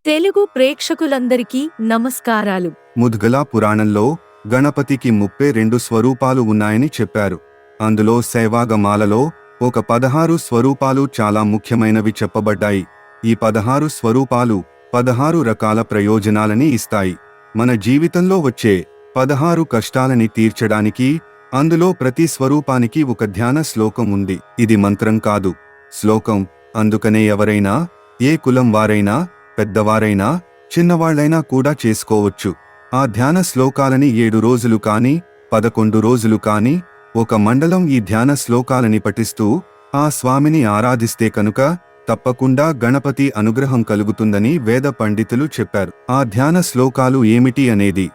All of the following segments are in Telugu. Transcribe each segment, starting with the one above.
తెలుగు ప్రేక్షకులందరికీ నమస్కారాలు. ముద్గల పురాణంలో గణపతికి 32 స్వరూపాలు ఉన్నాయని చెప్పారు. అందులో శైవాగమాలలో ఒక 16 స్వరూపాలు చాలా ముఖ్యమైనవి చెప్పబడ్డాయి. ఈ 16 స్వరూపాలు 16 రకాల ప్రయోజనాలని ఇస్తాయి. మన జీవితంలో వచ్చే 16 కష్టాలని తీర్చడానికి అందులో ప్రతి స్వరూపానికి ఒక ధ్యాన శ్లోకం ఉంది. ఇది మంత్రం కాదు, శ్లోకం. అందుకనే ఎవరైనా, ఏ కులం వారైనా, పెద్దవారైనా చిన్నవాళ్లైనా కూడా చేసుకోవచ్చు. ఆ ధ్యాన శ్లోకాలని 7 రోజులు కాని 11 రోజులు కాని ఒక మండలం ఈ ధ్యాన శ్లోకాలని పఠిస్తూ ఆ స్వామిని ఆరాధిస్తే కనుక తప్పకుండా గణపతి అనుగ్రహం కలుగుతుందని వేద పండితులు చెప్పారు. ఆ ధ్యాన శ్లోకాలు ఏమిటి అనేది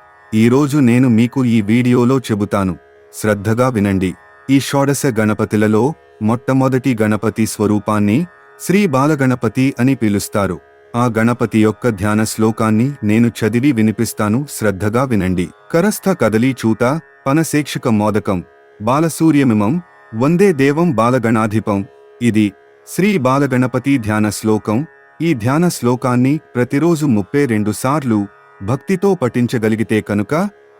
ఈరోజు నేను మీకు ఈ వీడియోలో చెబుతాను. శ్రద్ధగా వినండి. ఈ షోడశ గణపతిలలో మొట్టమొదటి గణపతి స్వరూపాన్ని శ్రీ బాలగణపతి అని పిలుస్తారు. ఆ గణపతి యొక్క ధ్యాన శ్లోకాన్ని నేను చదివి వినిపిస్తాను, శ్రద్ధగా వినండి. కరస్థ కదలీ చూత పనశేక్షక మోదకం బాలసూర్యమిమం వందే దేవం బాలగణాధిపం. ఇది శ్రీ బాలగణపతి ధ్యాన శ్లోకం. ఈ ధ్యాన శ్లోకాన్ని ప్రతిరోజు 32 సార్లు భక్తితో పఠించగలిగితే కనుక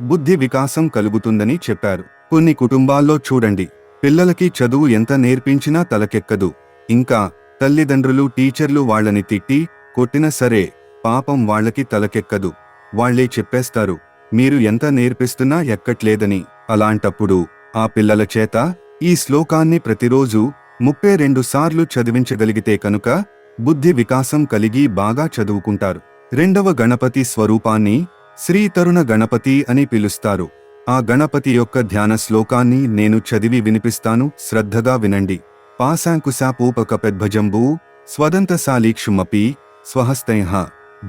బుద్ధి వికాసం కలుగుతుందని చెప్పారు. కొన్ని కుటుంబాల్లో చూడండి, పిల్లలకి చదువు ఎంత నేర్పించినా తలకెక్కదు. ఇంకా తల్లిదండ్రులు, టీచర్లు వాళ్ళని తిట్టి కొట్టినా సరే పాపం వాళ్ళకి తలకెక్కదు. వాళ్లే చెప్పేస్తారు, మీరు ఎంత నేర్పిస్తున్నా ఎక్కట్లేదని. అలాంటప్పుడు ఆ పిల్లల చేత ఈ శ్లోకాన్ని ప్రతిరోజు 32 సార్లు చదివించగలిగితే కనుక బుద్ధి వికాసం కలిగి బాగా చదువుకుంటారు. రెండవ గణపతి స్వరూపాన్ని శ్రీ తరుణ గణపతి అని పిలుస్తారు. ఆ గణపతి యొక్క ధ్యాన శ్లోకాన్ని నేను చదివి వినిపిస్తాను, శ్రద్ధగా వినండి. పాశాంకుశాపూపక పెద్భజంబూ స్వదంతశాలీక్షుమపి స్వహస్తైః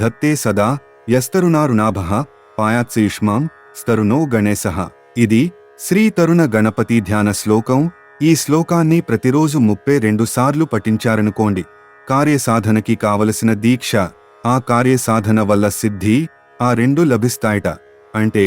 ధత్తే సదా యస్తరుణారుణాభః పాయాత్సయుష్మాం స్తరుణో గణేశః. ఇది శ్రీ తరుణ గణపతి ధ్యాన శ్లోకం. ఈ శ్లోకాన్ని ప్రతిరోజు 32 సార్లు పఠించారనుకోండి, కార్యసాధనకి కావలసిన దీక్ష, ఆ కార్యసాధన వల్ల సిద్ధి, ఆ రెండు లభిస్తాయట. అంటే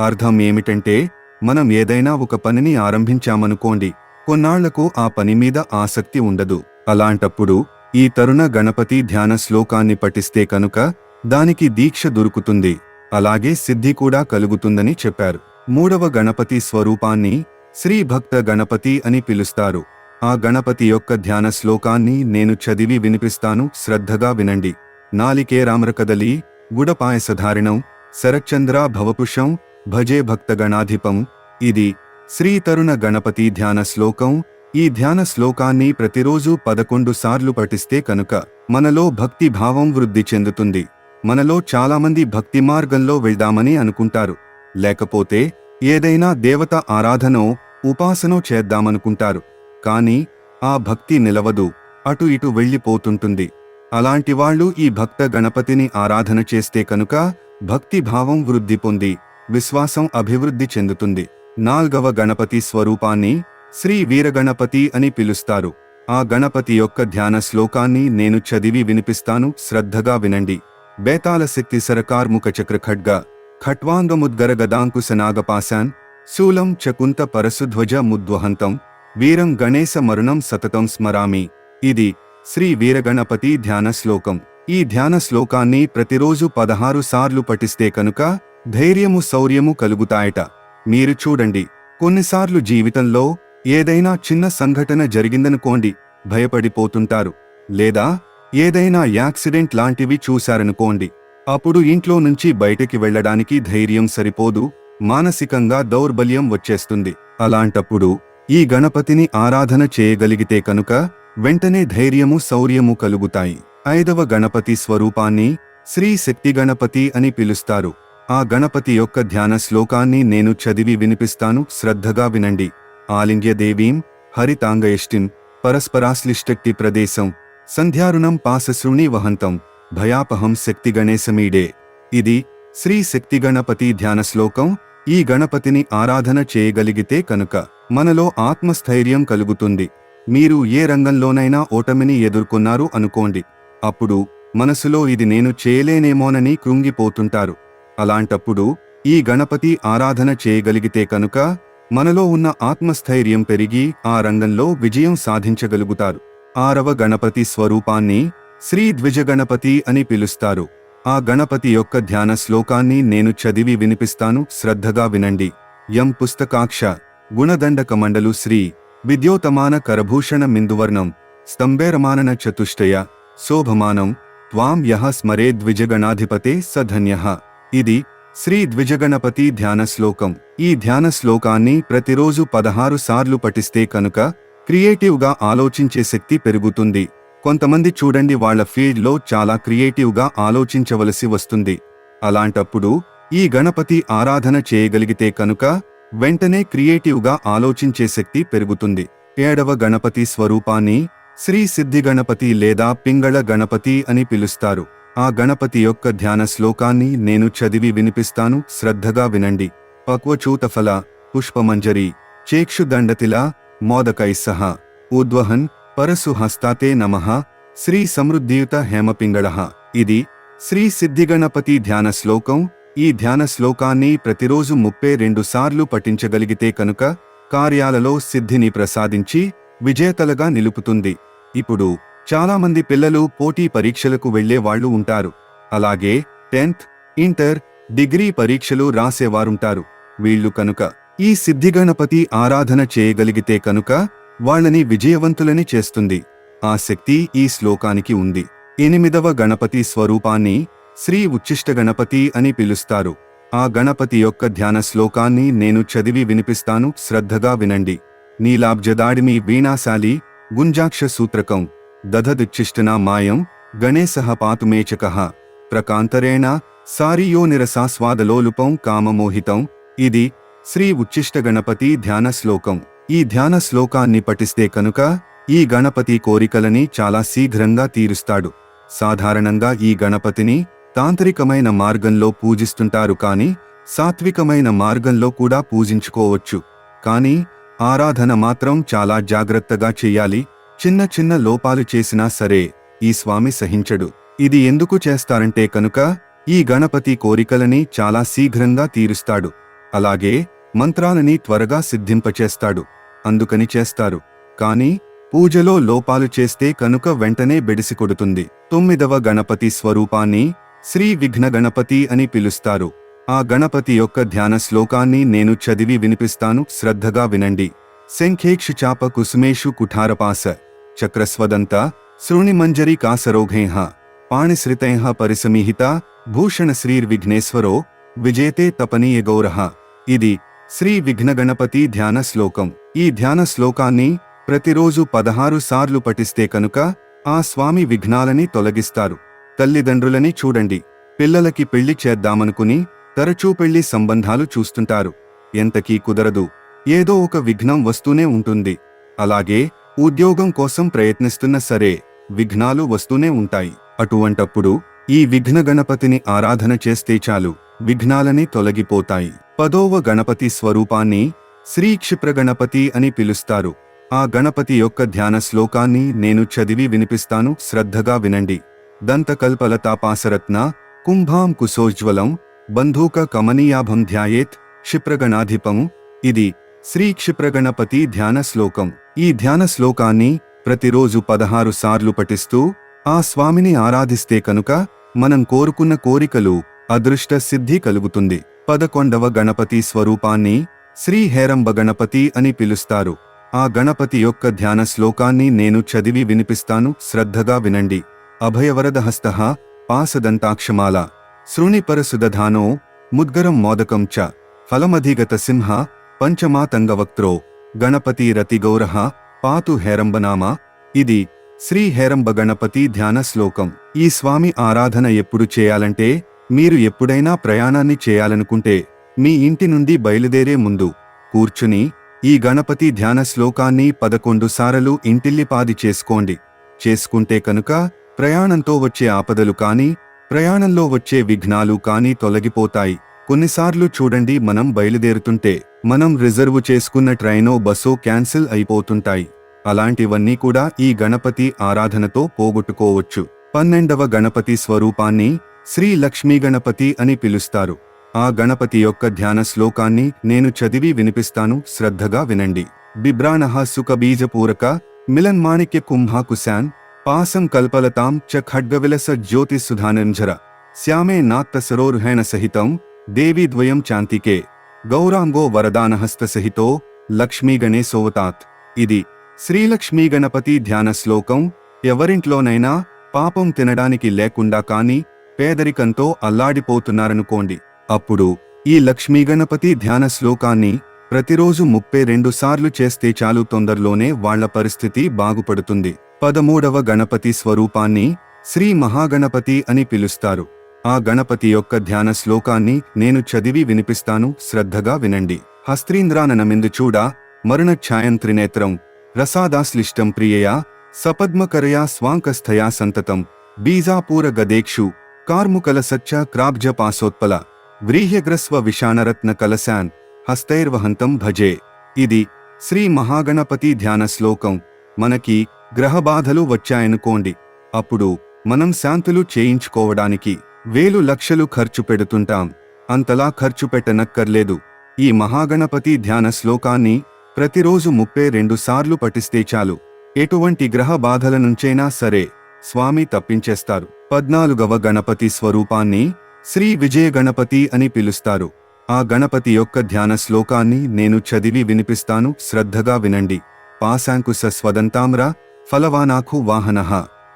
అర్థం ఏమిటంటే, మనం ఏదైనా ఒక పనిని ఆరంభించామనుకోండి, కొన్నాళ్లకు ఆ పని మీద ఆసక్తి ఉండదు. అలాంటప్పుడు ఈ తరుణ గణపతి ధ్యాన శ్లోకాన్ని పఠిస్తే కనుక దానికి దీక్ష దొరుకుతుంది, అలాగే సిద్ధి కూడా కలుగుతుందని చెప్పారు. మూడవ గణపతి స్వరూపాన్ని శ్రీ భక్త గణపతి అని పిలుస్తారు. ఆ గణపతి యొక్క ధ్యాన శ్లోకాన్ని నేను చదివి వినిపిస్తాను, శ్రద్ధగా వినండి. నాలికేరామ్రకదలి గుడపాయసధారిణం శరచంద్ర భవపుషం భజే భక్తగణాధిపం. ఇది శ్రీ తరుణ గణపతి ధ్యాన శ్లోకం. ఈ ధ్యాన శ్లోకాన్ని ప్రతిరోజు 11 సార్లు పఠిస్తే కనుక మనలో భక్తి భావం వృద్ధి చెందుతుంది. మనలో చాలామంది భక్తి మార్గంలో వెళ్దామని అనుకుంటారు, లేకపోతే ఏదైనా దేవత ఆరాధనో ఉపాసనో చేద్దామనుకుంటారు. కాని ఆ భక్తి నిలవదు, అటు ఇటు వెళ్ళిపోతుంటుంది. అలాంటి వాళ్ళు ఈ భక్త గణపతిని ఆరాధన చేస్తే కనుక భక్తి భావం వృద్ధి పొంది విశ్వాసం అభివృద్ధి చెందుతుంది. నాల్గవ గణపతి స్వరూపాన్ని శ్రీ వీరగణపతి అని పిలుస్తారు. ఆ గణపతి యొక్క ధ్యాన శ్లోకాన్ని నేను చదివి వినిపిస్తాను, శ్రద్ధగా వినండి. బేతాళ శక్తి సరకార్ముఖ చక్ర ఖడ్గ ఖట్వాంగముద్గర గదాంకుశనాగపాశాన్ శూలం చకుంత పరశుధ్వజ ముద్వహంతం వీరం గణేశ మరుణం సతతం స్మరామి. ఇది శ్రీ వీరగణపతి ధ్యాన శ్లోకం. ఈ ధ్యాన శ్లోకాన్ని ప్రతిరోజు 16 సార్లు పఠిస్తే కనుక ధైర్యము, శౌర్యము కలుగుతాయట. మీరు చూడండి, కొన్నిసార్లు జీవితంలో ఏదైనా చిన్న సంఘటన జరిగిందనుకోండి, భయపడిపోతుంటారు. లేదా ఏదైనా యాక్సిడెంట్ లాంటివి చూశారనుకోండి, అప్పుడు ఇంట్లో నుంచి బయటికి వెళ్లడానికి ధైర్యం సరిపోదు, మానసికంగా దౌర్బల్యం వచ్చేస్తుంది. అలాంటప్పుడు ఈ గణపతిని ఆరాధన చేయగలిగితే కనుక వెంటనే ధైర్యము, శౌర్యము కలుగుతాయి. ఐదవ గణపతి స్వరూపాన్ని శ్రీ శక్తి గణపతి అని పిలుస్తారు. ఆ గణపతి యొక్క ధ్యాన శ్లోకాన్ని నేను చదివి వినిపిస్తాను, శ్రద్ధగా వినండి. ఆలింగ్యదేవీం హరితాంగయష్టిం పరస్పరాశ్లిష్టక్తి ప్రదేశం సంధ్యారుణం పాసశృణి వహంతం భయాపహం శక్తి గణేశమీడే. ఇది శ్రీ శక్తి గణపతి ధ్యాన శ్లోకం. ఈ గణపతిని ఆరాధన చేయగలిగితే కనుక మనలో ఆత్మస్థైర్యం కలుగుతుంది. మీరు ఏ రంగంలోనైనా ఓటమిని ఎదుర్కొన్నారు అనుకోండి, అప్పుడు మనసులో ఇది నేను చేయలేనేమోనని కృంగిపోతుంటారు. అలాంటప్పుడు ఈ గణపతి ఆరాధన చేయగలిగితే కనుక మనలో ఉన్న ఆత్మస్థైర్యం పెరిగి ఆ రంగంలో విజయం సాధించగలుగుతారు. ఆరవ గణపతి స్వరూపాన్ని శ్రీ ద్విజగణపతి అని పిలుస్తారు. ఆ గణపతి యొక్క ధ్యాన శ్లోకాన్ని నేను చదివి వినిపిస్తాను, శ్రద్ధగా వినండి. యం పుస్తకాక్ష గుణదండక మండలు శ్రీ విద్యోతమాన కరభూషణ మిందువర్ణం స్తంభేరమానన చతుష్టయ శోభమానం త్వాం యః స్మరే ద్విజగణాధిపతే స ధన్యః. ఇది శ్రీ ద్విజగణపతి ధ్యాన శ్లోకం. ఈ ధ్యాన శ్లోకాన్ని ప్రతిరోజు 16 సార్లు పఠిస్తే కనుక క్రియేటివ్గా ఆలోచించే శక్తి పెరుగుతుంది. కొంతమంది చూడండి, వాళ్ళ ఫీల్డ్లో చాలా క్రియేటివ్గా ఆలోచించవలసి వస్తుంది. అలాంటప్పుడు ఈ గణపతి ఆరాధన చేయగలిగితే కనుక వెంటనే క్రియేటివ్గా ఆలోచించే శక్తి పెరుగుతుంది. 7వ గణపతి స్వరూపాన్ని శ్రీ సిద్ధి గణపతి లేదా పింగళ గణపతి అని పిలుస్తారు. ఆ గణపతి యొక్క ధ్యాన శ్లోకాన్ని నేను చదివి వినిపిస్తాను, శ్రద్ధగా వినండి. పక్వచూతఫల పుష్పమంజరి చేక్షుదండతిల మోదకైస్సహ ఉద్వహన్ పరసు హస్తాతే నమః శ్రీ సమృద్ధియుత హేమపింగళః. ఇది శ్రీ సిద్ధిగణపతి ధ్యాన శ్లోకం. ఈ ధ్యాన శ్లోకాన్ని ప్రతిరోజు 32 సార్లు పఠించగలిగితే కనుక కార్యాలలో సిద్ధిని ప్రసాదించి విజేతలుగా నిలుపుతుంది. ఇప్పుడు చాలామంది పిల్లలు పోటీ పరీక్షలకు వెళ్లే వాళ్ళు ఉంటారు. అలాగే 10th, ఇంటర్, డిగ్రీ పరీక్షలు రాసేవారుంటారు. వీళ్లు కనుక ఈ సిద్ధిగణపతి ఆరాధన చేయగలిగితే కనుక వాళ్ళని విజయవంతులని చేస్తుంది. ఆ శక్తి ఈ శ్లోకానికి ఉంది. 8వ గణపతి స్వరూపాన్ని శ్రీ ఉచ్చిష్ట గణపతి అని పిలుస్తారు. ఆ గణపతి యొక్క ధ్యాన శ్లోకాన్ని నేను చదివి వినిపిస్తాను, శ్రద్ధగా వినండి. నీలాబ్జదాడిమి వీణాశాలి గుంజాక్ష సూత్రకం దధదుచ్చిష్టనా మాయం గణేశః పాతుమేచకః ప్రకాంతరేణ సారియో నిరసాస్వాదలోలుపం కామమోహితం. ఇది శ్రీ ఉచ్చిష్ట గణపతి ధ్యాన శ్లోకం. ఈ ధ్యాన శ్లోకాన్ని పఠిస్తే కనుక ఈ గణపతి కోరికలని చాలా శీఘ్రంగా తీరుస్తాడు. సాధారణంగా ఈ గణపతిని తాంత్రికమైన మార్గంలో పూజిస్తుంటారు, కానీ సాత్వికమైన మార్గంలో కూడా పూజించుకోవచ్చు. కానీ ఆరాధన మాత్రం చాలా జాగ్రత్తగా చెయ్యాలి. చిన్న చిన్న లోపాలు చేసినా సరే ఈ స్వామి సహించడు. ఇది ఎందుకు చేస్తారంటే కనుక ఈ గణపతి కోరికలని చాలా శీఘ్రంగా తీరుస్తాడు. అలాగే మంత్రాలని త్వరగా సిద్ధింపచేస్తాడు. అందుకని చేస్తారు. కానీ పూజలో లోపాలు చేస్తే కనుక వెంటనే బెడిసికొడుతుంది. 9వ గణపతి స్వరూపాన్ని శ్రీ విఘ్న గణపతి అని పిలుస్తారు. ఆ గణపతి యొక్క ధ్యాన శ్లోకాన్ని నేను చదివి వినిపిస్తాను, శ్రద్ధగా వినండి. శంఖేక్షు చాప కుసుమేషు కుఠారపాస చక్రస్వదంత శృణిమంజరి కాసరోఘైః పాణిశ్రితైః పరిసమీహిత భూషణ శ్రీర్విఘ్నేశ్వరో విజేతే తపనీయ గౌరః. ఇది శ్రీ విఘ్న గణపతి ధ్యాన శ్లోకం. ఈ ధ్యాన శ్లోకాన్ని ప్రతిరోజు 16 సార్లు పఠిస్తే కనుక ఆ స్వామి విఘ్నాలని తొలగిస్తారు. తల్లిదండ్రులని చూడండి, పిల్లలకి పెళ్లి చేద్దామనుకుని తరచూ పెళ్లి సంబంధాలు చూస్తుంటారు. ఎంతకీ కుదరదు. ఏదో ఒక విఘ్నం వస్తూనే ఉంటుంది. అలాగే ఉద్యోగం కోసం ప్రయత్నిస్తున్న సరే విఘ్నాలు వస్తూనే ఉంటాయి. అటువంటప్పుడు ఈ విఘ్న గణపతిని ఆరాధన చేస్తే చాలు, విఘ్నాలని తొలగిపోతాయి. 10వ గణపతి స్వరూపాన్ని శ్రీ క్షిప్రగణపతి అని పిలుస్తారు. ఆ గణపతి యొక్క ధ్యాన శ్లోకాన్ని నేను చదివి వినిపిస్తాను, శ్రద్ధగా వినండి. దంతకల్పలతాపాసరత్న కుంభాం కుశోజ్వలం బంధూక కమనీయాభం ధ్యాయేత్ క్షిప్రగణాధిపం. ఇది శ్రీ క్షిప్రగణపతి ధ్యాన శ్లోకం. ఈ ధ్యాన శ్లోకాన్ని ప్రతిరోజు 16 సార్లు పఠిస్తూ ఆ స్వామిని ఆరాధిస్తే కనుక మనం కోరుకున్న కోరికలు అదృష్ట సిద్ధి కలుగుతుంది. 11వ గణపతి స్వరూపాన్ని శ్రీ హేరంబ గణపతి అని పిలుస్తారు. ఆ గణపతి యొక్క ధ్యాన శ్లోకాన్ని నేను చదివి వినిపిస్తాను, శ్రద్ధగా వినండి. అభయవరదహస్తః పాసదంతాక్షమాల శృణిపరసుదధానో ముద్గరం మోదకం చ ఫలమధిగత సింహ పంచమాతంగవక్త్రో గణపతి రతిగౌరః పాతు హేరంబనామ. ఇది శ్రీ హేరంబ గణపతి ధ్యాన శ్లోకం. ఈ స్వామి ఆరాధన ఎప్పుడు చేయాలంటే, మీరు ఎప్పుడైనా ప్రయాణాన్ని చేయాలనుకుంటే మీ ఇంటి నుండి బయలుదేరే ముందు కూర్చుని ఈ గణపతి ధ్యాన శ్లోకాన్ని 11 సార్లు ఇంటిల్లిపాది చేసుకోండి. చేసుకుంటే కనుక ప్రయాణంతో వచ్చే ఆపదలు కానీ ప్రయాణంలో వచ్చే విఘ్నాలు కానీ తొలగిపోతాయి. కొన్నిసార్లు చూడండి, మనం బయలుదేరుతుంటే మనం రిజర్వు చేసుకున్న ట్రైనో బస్సో క్యాన్సిల్ అయిపోతుంటాయి. అలాంటివన్నీ కూడా ఈ గణపతి ఆరాధనతో పోగొట్టుకోవచ్చు. 12వ గణపతి స్వరూపాన్ని శ్రీ లక్ష్మీ గణపతి అని పిలుస్తారు. ఆ గణపతి యొక్క ధ్యాన శ్లోకాన్ని నేను చదివి వినిపిస్తాను, శ్రద్ధగా వినండి. బిభ్రాణః సుఖబీజపూరక మిలన్మాణిక్య కుంభాకుశాన్ పాసం కల్పలతాం చ ఖడ్గవిలస జ్యోతిసుధానంజర శ్యామే నాత్తసరోరుహేణ సహితం దేవీద్వయం చాంతికే గౌరాంగో వరదానహస్త సహితో లక్ష్మీగణేశోవతాత్. ఇది శ్రీలక్ష్మీ గణపతి ధ్యాన శ్లోకం. ఎవరింట్లోనైనా పాపం తినడానికి లేకుండా కాని పేదరికంతో అల్లాడిపోతున్నారనుకోండి, అప్పుడు ఈ లక్ష్మీగణపతి ధ్యాన శ్లోకాన్ని ప్రతిరోజు 32 సార్లు చేస్తే చాలు, తొందరలోనే వాళ్ల పరిస్థితి బాగుపడుతుంది. 13వ గణపతి స్వరూపాన్ని శ్రీ మహాగణపతి అని పిలుస్తారు. ఆ గణపతి యొక్క ధ్యాన శ్లోకాన్ని నేను చదివి వినిపిస్తాను, శ్రద్ధగా వినండి. హస్త్రీంద్రాననమిందు చూడ మరుణఛాయం త్రినేత్రం రసాదాశ్లిష్టం ప్రియయా సపద్మకరయా స్వాంకస్థయా సంతతం బీజాపూర గదేక్షు కార్ముకల సచ్చ క్రాబ్జ పాసోత్పల వ్రీహ్యగ్రస్వ విషాణరత్న కలశాన్ హస్తైర్వహంతం భజే. ఇది శ్రీ మహాగణపతి ధ్యాన శ్లోకం. మనకి గ్రహబాధలు వచ్చాయనుకోండి, అప్పుడు మనం శాంతులు చేయించుకోవడానికి వేలు లక్షలు ఖర్చు పెడుతుంటాం. అంతలా ఖర్చు పెట్టనక్కర్లేదు. ఈ మహాగణపతి ధ్యాన శ్లోకాన్ని ప్రతిరోజు 32 సార్లు పఠిస్తే చాలు, ఎటువంటి గ్రహ బాధల నుంచైనా సరే స్వామి తప్పించేస్తారు. 14వ గణపతి స్వరూపాన్ని శ్రీ విజయ గణపతి అని పిలుస్తారు. ఆ గణపతి యొక్క ధ్యాన శ్లోకాన్ని నేను చదివి వినిపిస్తాను, శ్రద్ధగా వినండి. పాశాంకుశ స్వదంతామ్ర ఫలవానాఖు వాహనః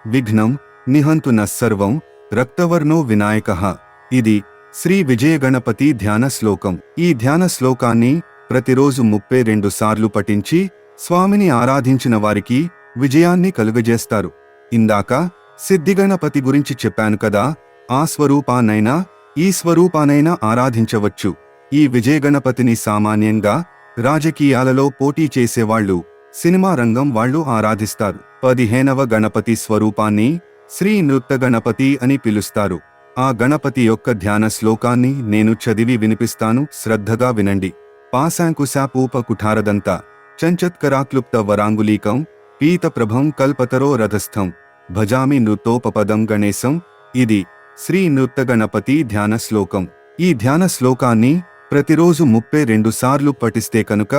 విఘ్నం నిహంతు నస్సర్వం రక్తవర్ణో వినాయకః. ఇది శ్రీ విజయ గణపతి ధ్యాన శ్లోకం. ఈ ధ్యాన శ్లోకాన్ని ప్రతిరోజు 32 సార్లు పఠించి స్వామిని ఆరాధించిన వారికి విజయాన్ని కలుగజేస్తారు. ఇందాక సిద్ధిగణపతి గురించి చెప్పాను కదా, ఆ స్వరూపానైనా ఈ స్వరూపానైనా ఆరాధించవచ్చు. ఈ విజయగణపతిని సామాన్యంగా రాజకీయాలలో పోటీ చేసేవాళ్లు, సినిమా రంగం వాళ్లు ఆరాధిస్తారు. 15వ గణపతి స్వరూపాన్ని శ్రీ నృత్య గణపతి అని పిలుస్తారు. ఆ గణపతి యొక్క ధ్యాన శ్లోకాన్ని నేను చదివి వినిపిస్తాను, శ్రద్ధగా వినండి. పాశాంకుశాపూప కుఠారదంత చంచత్కరాక్లుప్త వరాంగులీకం పీతప్రభం కల్పతరో రథస్థం భజామి నృత్తోపపదం గణేశం. ఇది శ్రీ నృత్య గణపతి ధ్యాన శ్లోకం. ఈ ధ్యాన శ్లోకాన్ని ప్రతిరోజు 32 సార్లు పఠిస్తే కనుక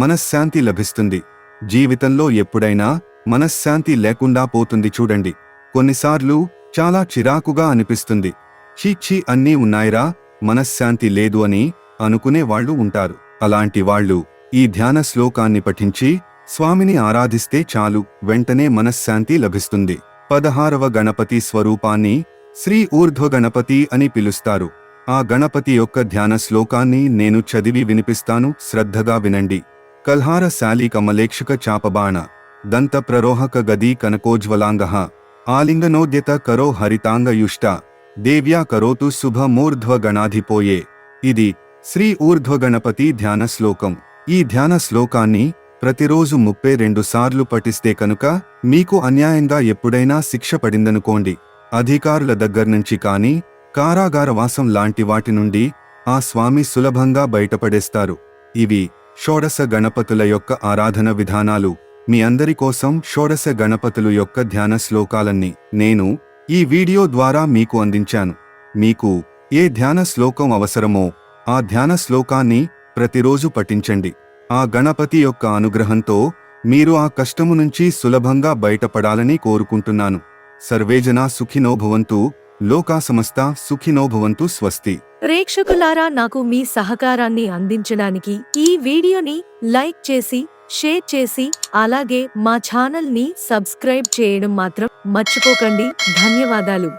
మనశ్శాంతి లభిస్తుంది. జీవితంలో ఎప్పుడైనా మనశ్శాంతి లేకుండా పోతుంది చూడండి. కొన్నిసార్లు చాలా చిరాకుగా అనిపిస్తుంది. చీచి అన్నీ ఉన్నాయిరా, మనశ్శాంతి లేదు అని అనుకునే వాళ్ళు ఉంటారు. అలాంటి వాళ్ళు ఈ ధ్యాన శ్లోకాన్ని పఠించి స్వామిని ఆరాధిస్తే చాలు, వెంటనే మనశ్శాంతి లభిస్తుంది. 16వ గణపతి స్వరూపాన్ని శ్రీ ఊర్ధ్వ గణపతి అని పిలుస్తారు. ఆ గణపతి యొక్క ధ్యాన శ్లోకాన్ని నేను చదివి వినిపిస్తాను, శ్రద్ధగా వినండి. కల్హార శాలి కమలేక్షక చాపబాణ దంత ప్రరోహక గదీ కనకోజ్వలాంగః ఆలింగనోద్యత కరో హరితాంగయుష్ట దేవ్యా కరోతు శుభ మూర్ధ్వ గణాధిపోయే. ఇది శ్రీ ఊర్ధ్వ గణపతి ధ్యాన శ్లోకం. ఈ ధ్యాన శ్లోకాన్ని ప్రతిరోజు 32 సార్లు పఠిస్తే కనుక మీకు అన్యాయంగా ఎప్పుడైనా శిక్ష పడిందనుకోండి, అధికారుల దగ్గర్నుంచి కానీ కారాగారవాసం లాంటి వాటి నుండి ఆ స్వామి సులభంగా బయటపడేస్తారు. ఇవి షోడశ గణపతుల యొక్క ఆరాధన విధానాలు. మీ అందరి కోసం షోడశ గణపతులు యొక్క ధ్యాన శ్లోకాలన్నీ నేను ఈ వీడియో ద్వారా మీకు అందించాను. మీకు ఏ ధ్యాన శ్లోకం అవసరమో ఆ ధ్యాన శ్లోకాన్ని ప్రతిరోజు పఠించండి. ఆ గణపతి యొక్క అనుగ్రహంతో మీరు ఆ కష్టము నుంచి సులభంగా బయటపడాలని కోరుకుంటున్నాను. సర్వేజనా సుఖినో భవంతు, లోకా సమస్తా సుఖినో భవంతు. స్వస్తి. ప్రేక్షకులారా, నాకు మీ సహకారాన్ని అందించడానికి ఈ వీడియోని లైక్ చేసి, షేర్ చేసి, అలాగే మా ఛానల్ ని సబ్స్క్రైబ్ చేయడం మాత్రం మర్చిపోకండి. ధన్యవాదాలు.